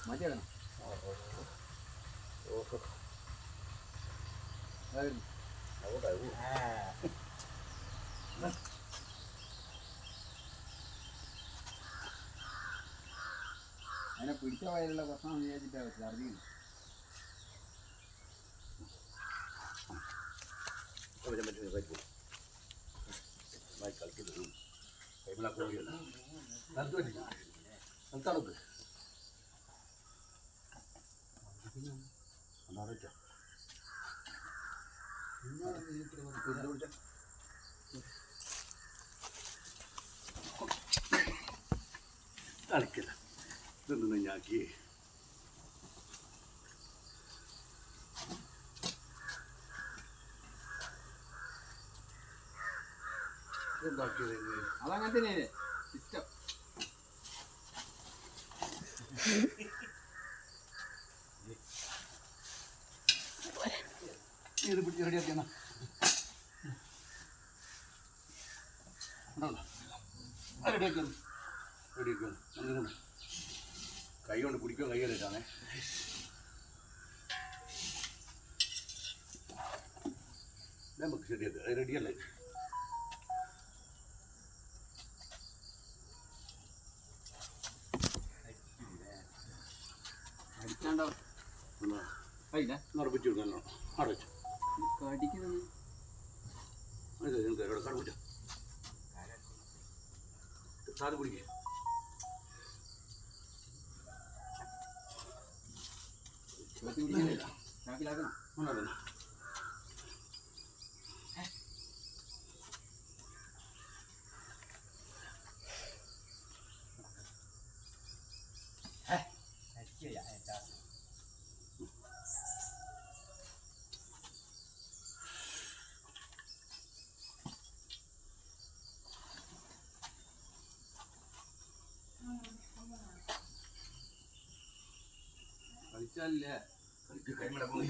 മതിയാകണം. അതിനെ പിടിച്ച വയലുള്ള പ്രശ്നം വിചാരിച്ചിട്ടാണ് ഛർദിക്കുന്നു. കളിക്കില്ല ഇതൊന്നും ഞാക്കി അതങ്ങനെ തന്നെയല്ലേ ഇഷ്ടം. ഇത് പിടിച്ച് റെഡിയാക്കിയാണ് റെഡിയാക്കുന്നു റെഡിയാക്കുന്നു കൈ കൊണ്ട് പിടിക്കുക കൈയ്യിലിട്ടാണേ. നമുക്ക് ശരിയാക്കുക റെഡിയല്ലേ. ഉറപ്പിച്ചു കൊടുക്കാനോ അവിടെ വെച്ചു കടപ്പിച്ച സാറ് പിടിക്കുക. കളിച്ചാലേ കൈമട പോയി